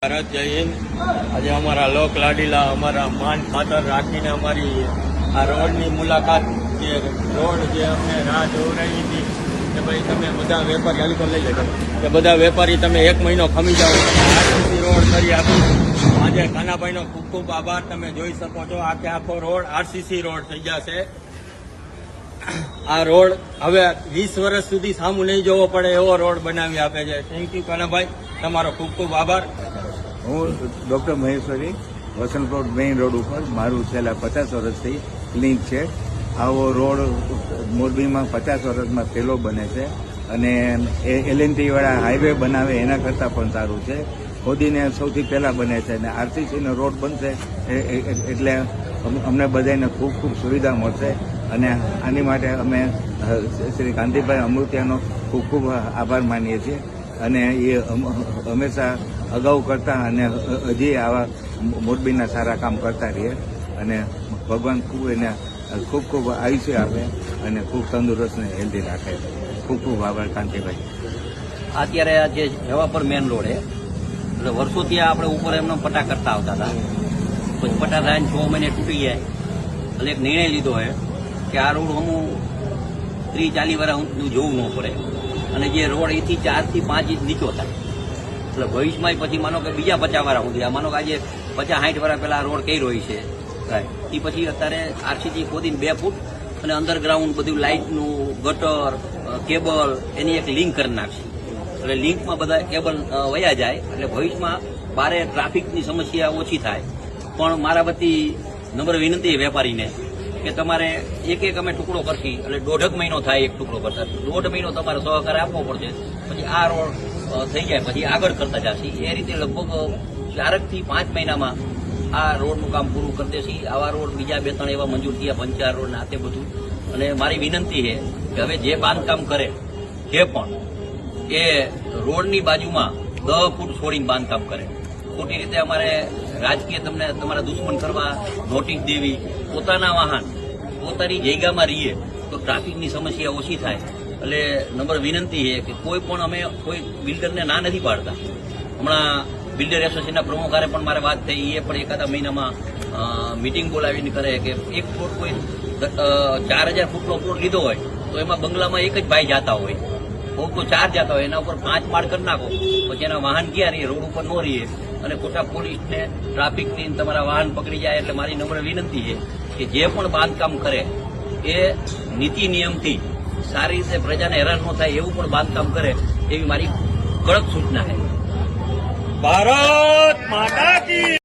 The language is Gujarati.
ભારત જય હિન્દ। આજે અમારા લોક લાડીલા અમારા માન ખાતર રાખીને અમારી આ રોડની મુલાકાત જે રોડ જે અમને રાહ જોવરાવી હતી કે ભાઈ તમે બધા વેપારી હાલી પર લઈ લેજો કે બધા વેપારી તમે 1 મહિનો ખમી જાઓ આરસીસી રોડ કરી આપી। આજે કાનાભાઈનો ખૂબ ખૂબ આભાર। તમે જોઈ શકો છો આખો રોડ આરસીસી રોડ થઈ જશે। આ રોડ હવે 20 વર્ષ સુધી સામું નહીં જોવો પડે એવો રોડ બનાવી આપે છે। થેન્ક યુ કાનાભાઈ, તમારો ખૂબ ખૂબ આભાર। હું ડૉક્ટર મહેશ્વરી વસંત પ્લોટ મેઇન રોડ ઉપર મારું છેલ્લા 50 વર્ષથી લિંક છે। આવો રોડ મોરબીમાં 50 વર્ષમાં પહેલો બને છે અને એલએનટી વાળા હાઈવે બનાવે એના કરતાં પણ સારું છે। મોદીને સૌથી પહેલાં બને છે અને આરસીસીનો રોડ બનશે એટલે અમને બધાને ખૂબ ખૂબ સુવિધા મળશે અને આની માટે અમે શ્રી કાંતિભાઈ અમૃતિયાનો ખૂબ ખૂબ આભાર માનીએ છીએ અને એ હંમેશા અગાઉ કરતા અને હજી આવા મોરબીના સારા કામ કરતા રહીએ અને ભગવાન ખૂબ એને ખૂબ ખૂબ આયુષ્ય આપે અને ખૂબ તંદુરસ્ત ને હેલ્ધી રાખે। ખૂબ ખૂબ આભાર કાંતિભાઈ। અત્યારે જે જવા પર મેન રોડ એટલે વર્ષોથી આપણે ઉપર એમનો પટા કરતા આવતા હતા, પછી પટા થાય 6 મહિને તૂટી જાય એટલે એક નિર્ણય લીધો હોય કે આ રોડ અમુક 30-40 વર્ષ જોવું ન પડે અને જે રોડ અહીંથી 4 થી 5 ઇંચ નીચો થાય એટલે ભવિષ્યમાં પછી માનો કે બીજા 50 વર્ષ સુધી માનો કે આજે 50-60 વર્ષ પહેલા રોડ કઈ રહ્યો છે એ પછી અત્યારે આરસીસી ખોદીને 2 ફૂટ અને અંડરગ્રાઉન્ડ બધું લાઇટનું ગટર કેબલ એની એક લિંક કરી નાખશે એટલે લિંકમાં બધા કેબલ વયા જાય એટલે ભવિષ્યમાં બારે ટ્રાફિકની સમસ્યા ઓછી થાય। પણ મારા વતી નમ્ર વિનંતી વેપારીને કે તમારે એક અમે ટુકડો કરશી એટલે 1.5 મહિનો થાય એક ટુકડો કરતા, 1.5 મહિનો તમારે સહકાર આપવો પડશે, પછી આ રોડ થઈ જાય પછી આગળ કરતા જશે। એ રીતે લગભગ 4 થી 5 મહિનામાં આ રોડનું કામ પૂરું કરી દેશે। આવા રોડ બીજા 2-3 એવા મંજૂર થયા, પંચાર રોડ ને આ તે બધું। અને મારી વિનંતી છે કે હવે જે બાંધકામ કરે જે પણ એ રોડની બાજુમાં 10 ફૂટ છોડીને બાંધકામ કરે। ખોટી રીતે અમારે રાજકીય તમને તમારા દુશ્મન કરવા નોટિસ દેવી, પોતાના વાહન પોતાની જગ્યામાં રહીએ તો ટ્રાફિકની સમસ્યા ઓછી થાય। એટલે નંબર વિનંતી છે કે કોઈ પણ અમે કોઈ બિલ્ડરને ના નથી પાડતા। હમણાં બિલ્ડર એસોસિએશનના પ્રમુખ હારે પણ મારે વાત થઈ, એ પણ એકાદા મહિનામાં મિટિંગ બોલાવીને કરે કે એક પ્લોટ કોઈ 4000 ફૂટનો પ્લોટ લીધો હોય તો એમાં બંગલામાં એક જ ભાઈ જાતા હોય, બહુ તો 4 જતા હોય, એના ઉપર 5 માળ કરી નાખો પછી એના વાહન ક્યાં રહીએ, રોડ ઉપર ન રહીએ અને ખોટા પોલીસને ટ્રાફિકની તમારા વાહન પકડી જાય। એટલે મારી નમ્ર વિનંતી છે કે જે પણ બાંધકામ કરે એ નીતિ નિયમથી સારી રીતે પ્રજાને હેરાન ન થાય એવું પણ બાંધકામ કરે એવી મારી કડક સૂચના છે। ભારત માતા